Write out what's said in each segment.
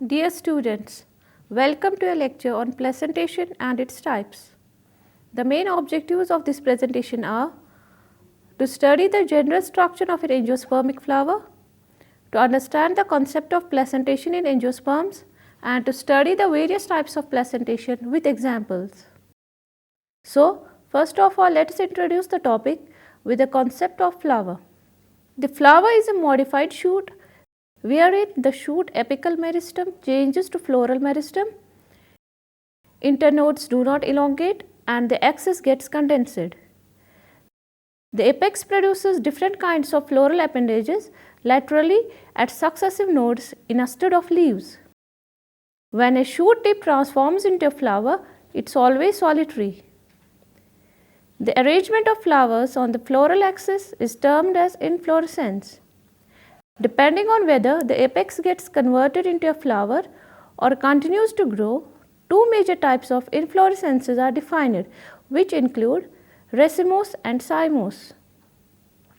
Dear students, welcome to a lecture on placentation and its types. The main objectives of this presentation are to study the general structure of an angiospermic flower, to understand the concept of placentation in angiosperms, and to study the various types of placentation with examples. So, first of all, let us introduce the topic with the concept of flower. The flower is a modified shoot wherein the shoot apical meristem changes to floral meristem, internodes do not elongate and the axis gets condensed. The apex produces different kinds of floral appendages laterally at successive nodes in a stud of leaves. When a shoot tip transforms into a flower, it is always solitary. The arrangement of flowers on the floral axis is termed as inflorescence. Depending on whether the apex gets converted into a flower or continues to grow, two major types of inflorescences are defined, which include racemose and cymose.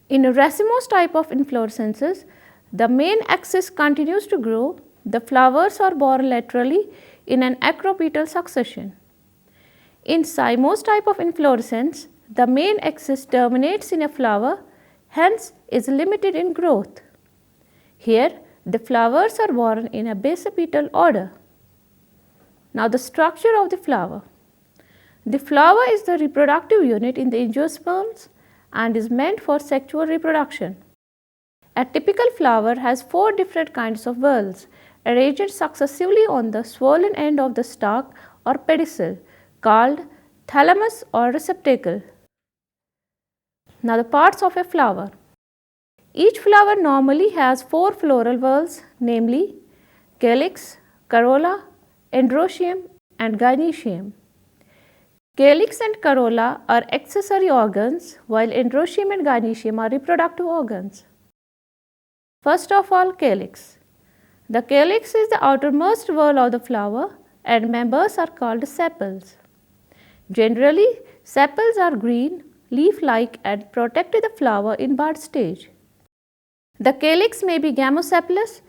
In a racemose type of inflorescences, the main axis continues to grow, the flowers are borne laterally in an acropetal succession. In cymose type of inflorescence, the main axis terminates in a flower, hence is limited in growth. Here, the flowers are borne in a basapetal order. Now, the structure of the flower. The flower is the reproductive unit in the angiosperms and is meant for sexual reproduction. A typical flower has four different kinds of whorls arranged successively on the swollen end of the stalk or pedicel called thalamus or receptacle. Now, the parts of a flower. Each flower normally has four floral whorls, namely calyx, corolla, androecium and gynoecium. Calyx and corolla are accessory organs, while androecium and gynoecium are reproductive organs. First of all, calyx. The calyx is the outermost whorl of the flower and members are called sepals. Generally, sepals are green, leaf-like and protect the flower in bud stage. The calyx may be gamosepalous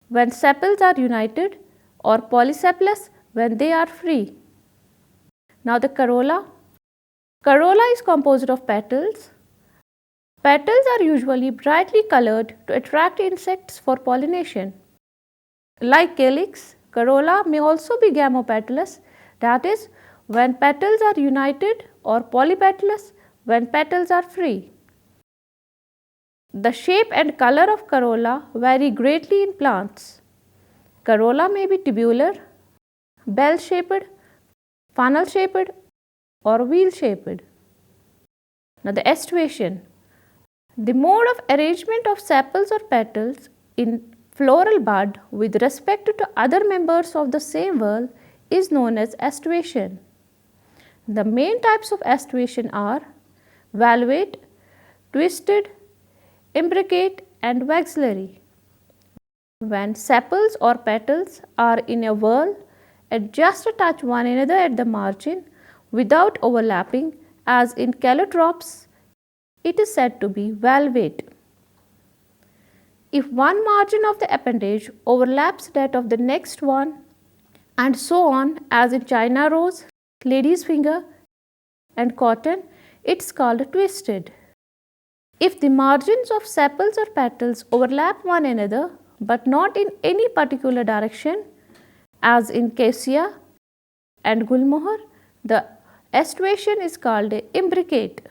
when sepals are united or polysepalous when they are free. Now, the corolla. Corolla is composed of petals. Petals are usually brightly colored to attract insects for pollination. Like calyx, corolla may also be gamopetalous, that is, when petals are united, or polypetalous when petals are free. The shape and color of corolla vary greatly in plants. Corolla may be tubular, bell-shaped, funnel-shaped or wheel-shaped. Now, the aestivation. The mode of arrangement of sepals or petals in floral bud with respect to other members of the same whorl is known as aestivation. The main types of aestivation are valvate, twisted, imbricate and waxillary. When sepals or petals are in a whorl and just touch one another at the margin without overlapping, as in calotropes, it is said to be valvate. If one margin of the appendage overlaps that of the next one and so on, as in China rose, lady's finger and cotton, it is called twisted. If the margins of sepals or petals overlap one another but not in any particular direction, as in cassia and gulmohar, the aestivation is called imbricate.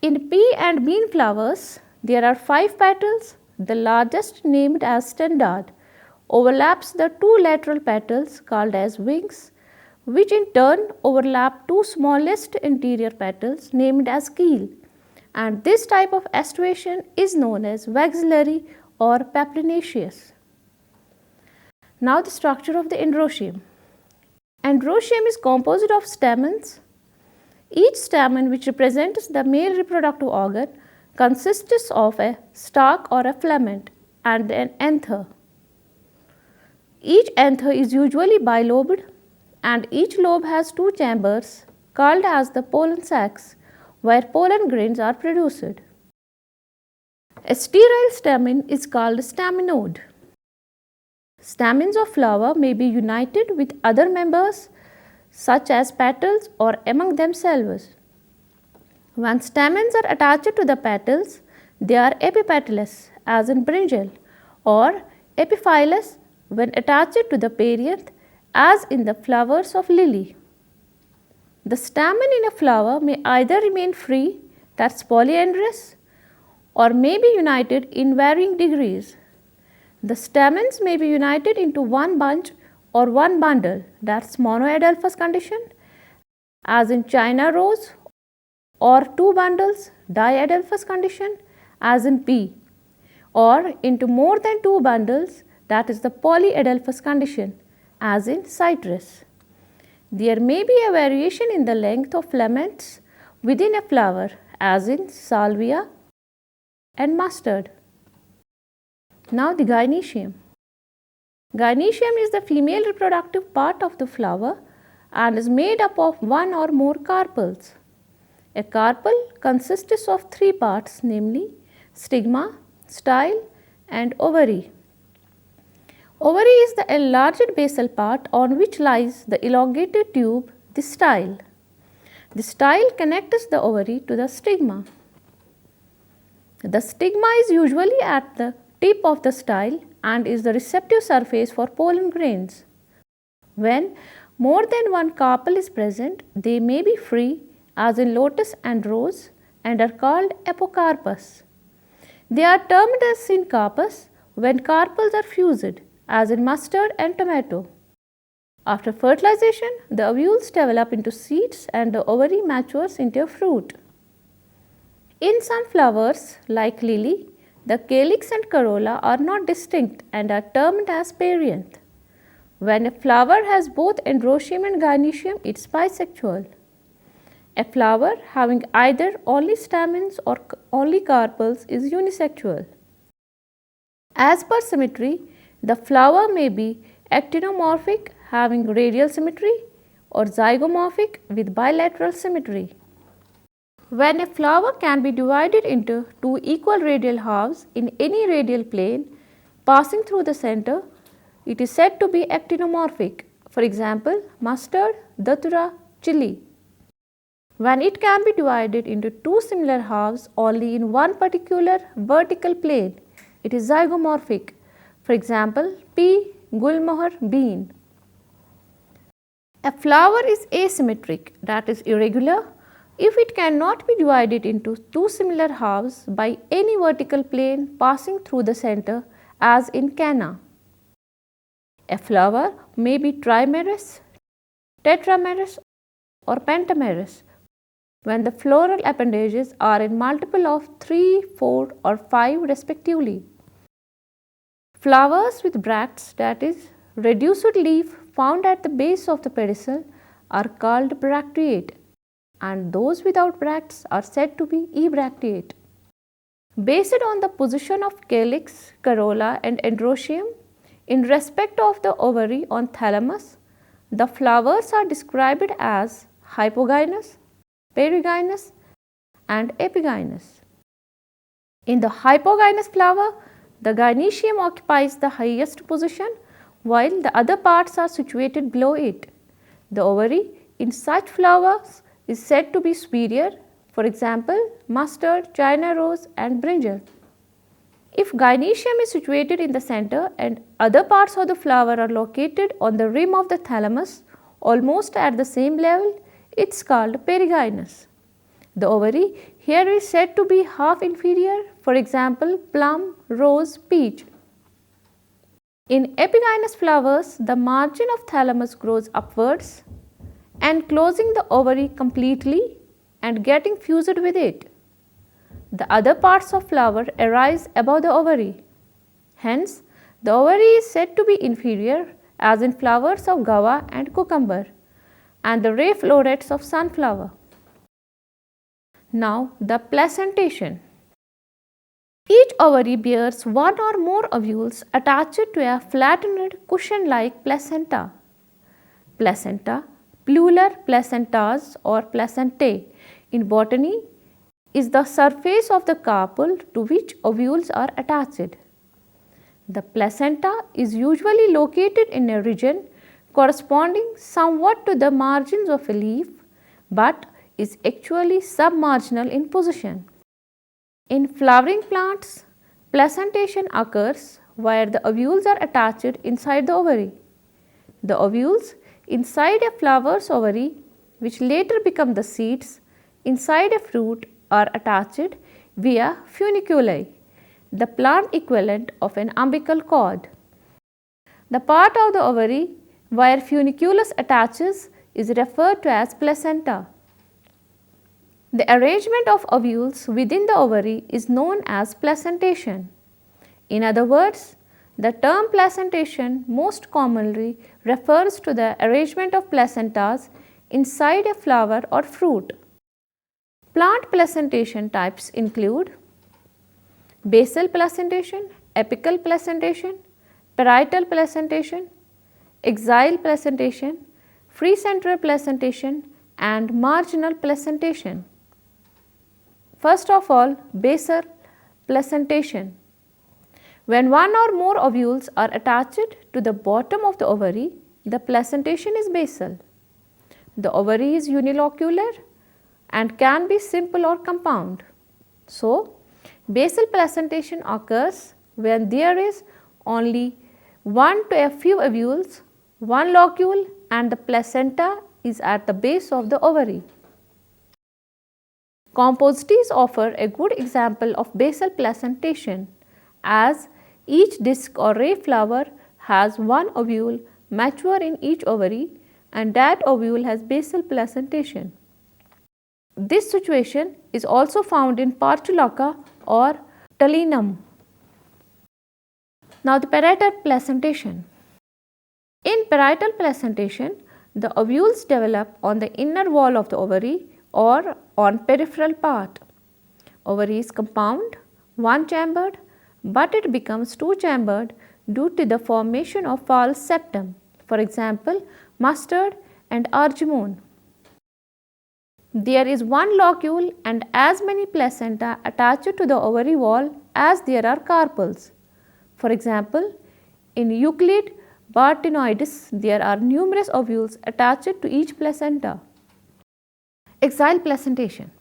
In pea and bean flowers, there are 5 petals. The largest, named as standard, overlaps the 2 lateral petals called as wings, which in turn overlap 2 smallest interior petals named as keel, and this type of aestivation is known as waxillary or papilionaceous. Now, the structure of the androecium. Androecium is composed of stamens. Each stamen, which represents the male reproductive organ, consists of a stalk or a filament and an anther. Each anther is usually bilobed and each lobe has 2 chambers called as the pollen sacs, where pollen grains are produced. A sterile stamen is called staminode. Stamens of flower may be united with other members such as petals or among themselves. When stamens are attached to the petals, they are epipetalous as in brinjal, or epiphyllous when attached to the perianth as in the flowers of lily. The stamen in a flower may either remain free, that's polyandrous, or may be united in varying degrees. The stamens may be united into one bunch or one bundle, that's monoadelphous condition, as in China rose, or two bundles, diadelphous condition, as in pea, or into more than two bundles, that is the polyadelphous condition, as in citrus. There may be a variation in the length of filaments within a flower, as in salvia and mustard. Now the gynoecium. Gynoecium is the female reproductive part of the flower and is made up of one or more carpels. A carpel consists of three parts, namely stigma, style and ovary. Ovary is the enlarged basal part on which lies the elongated tube, the style. The style connects the ovary to the stigma. The stigma is usually at the tip of the style and is the receptive surface for pollen grains. When more than one carpel is present, they may be free as in lotus and rose and are called apocarpus. They are termed as syncarpus when carpels are fused as in mustard and tomato. After fertilization, the ovules develop into seeds and the ovary matures into a fruit. In some flowers like lily, the calyx and corolla are not distinct and are termed as perianth. When a flower has both androecium and gynoecium, it is bisexual. A flower having either only stamens or only carpels is unisexual. As per symmetry, the flower may be actinomorphic having radial symmetry or zygomorphic with bilateral symmetry. When a flower can be divided into two equal radial halves in any radial plane passing through the center, it is said to be actinomorphic. For example, mustard, datura, chili. When it can be divided into two similar halves only in one particular vertical plane, it is zygomorphic. For example, pea, gulmohar, bean. A flower is asymmetric, that is irregular, if it cannot be divided into two similar halves by any vertical plane passing through the center as in canna. A flower may be trimerous, tetramerous or pentamerous when the floral appendages are in multiple of 3, 4 or 5 respectively. Flowers with bracts, that is reduced leaf found at the base of the pedicel, are called bracteate, and those without bracts are said to be ebracteate. Based on the position of calyx, corolla and androecium in respect of the ovary on thalamus, the flowers are described as hypogynous, perigynous and epigynous. In the hypogynous flower, the gynoecium occupies the highest position while the other parts are situated below it. The ovary in such flowers is said to be superior, for example, mustard, China rose and brinjal. If gynoecium is situated in the center and other parts of the flower are located on the rim of the thalamus almost at the same level, it is called perigynous. The ovary here is said to be half inferior, for example, plum, rose, peach. In epigynous flowers, the margin of thalamus grows upwards, enclosing the ovary completely and getting fused with it. The other parts of flower arise above the ovary. Hence, the ovary is said to be inferior as in flowers of guava and cucumber and the ray florets of sunflower. Now, the placentation. Each ovary bears one or more ovules attached to a flattened cushion-like placenta. Placenta, plural placentas or placentae in botany, is the surface of the carpel to which ovules are attached. The placenta is usually located in a region corresponding somewhat to the margins of a leaf, but is actually submarginal in position. In flowering plants, placentation occurs where the ovules are attached inside the ovary. The ovules inside a flower's ovary, which later become the seeds inside a fruit, are attached via funiculi, the plant equivalent of an umbilical cord. The part of the ovary where funiculus attaches is referred to as placenta. The arrangement of ovules within the ovary is known as placentation. In other words, the term placentation most commonly refers to the arrangement of placentas inside a flower or fruit. Plant placentation types include basal placentation, apical placentation, parietal placentation, axile placentation, free central placentation, and marginal placentation. First of all, basal placentation. When one or more ovules are attached to the bottom of the ovary, the placentation is basal. The ovary is unilocular and can be simple or compound. So, basal placentation occurs when there is only one to a few ovules, one locule, and the placenta is at the base of the ovary. Compositees offer a good example of basal placentation, as each disc or ray flower has one ovule mature in each ovary, and that ovule has basal placentation. This situation is also found in Portulaca or Talinum. Now the parietal placentation. In parietal placentation, the ovules develop on the inner wall of the ovary or on peripheral part. Ovary is compound, one-chambered, but it becomes two-chambered due to the formation of false septum, for example, mustard and argemone. There is one locule and as many placenta attached to the ovary wall as there are carpels. For example, in Euclid Bartinoides, there are numerous ovules attached to each placenta. Axile placentation.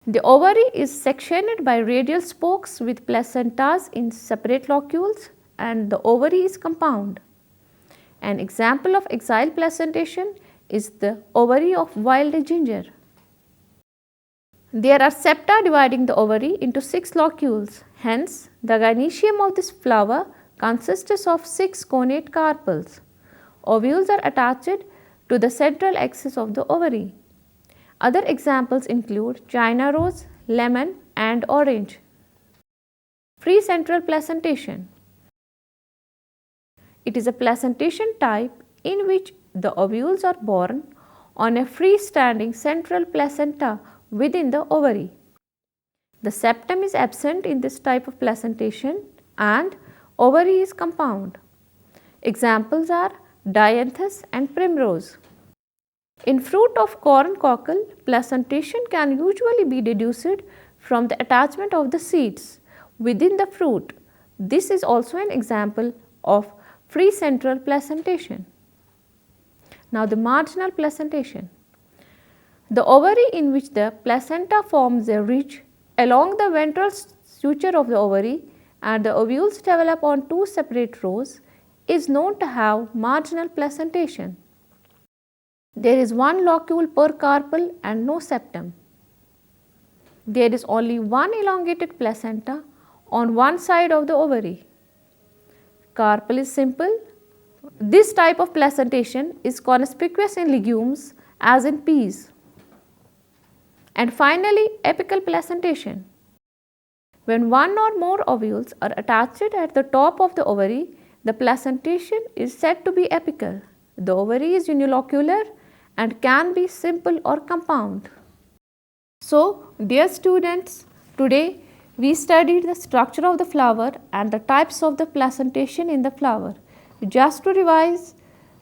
The ovary is sectioned by radial spokes with placentas in separate locules, and the ovary is compound. An example of axile placentation is the ovary of wild ginger. There are septa dividing the ovary into 6 locules. Hence, the gynoecium of this flower consists of 6 connate carpels. Ovules are attached to the central axis of the ovary. Other examples include China rose, lemon, and orange. Free central placentation. It is a placentation type in which the ovules are born on a free-standing central placenta within the ovary. The septum is absent in this type of placentation and ovary is compound. Examples are dianthus and primrose. In fruit of corn cockle, placentation can usually be deduced from the attachment of the seeds within the fruit. This is also an example of free central placentation. Now the marginal placentation. The ovary in which the placenta forms a ridge along the ventral suture of the ovary and the ovules develop on 2 separate rows is known to have marginal placentation. There is one locule per carpel and no septum. There is only one elongated placenta on one side of the ovary. Carpel is simple. This type of placentation is conspicuous in legumes as in peas. And finally, apical placentation. When one or more ovules are attached at the top of the ovary, the placentation is said to be apical. The ovary is unilocular and can be simple or compound. So, dear students, today we studied the structure of the flower and the types of the placentation in the flower. Just to revise,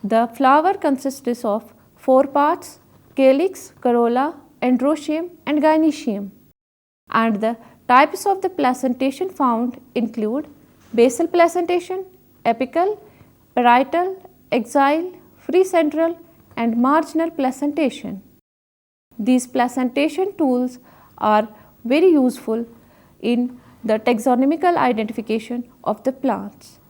the flower consists of 4 parts: calyx, corolla, androecium and gynoecium. And the types of the placentation found include basal placentation, apical, parietal, axile, free central and marginal placentation. These placentation tools are very useful in the taxonomical identification of the plants.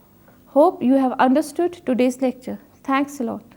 Hope you have understood today's lecture. Thanks a lot.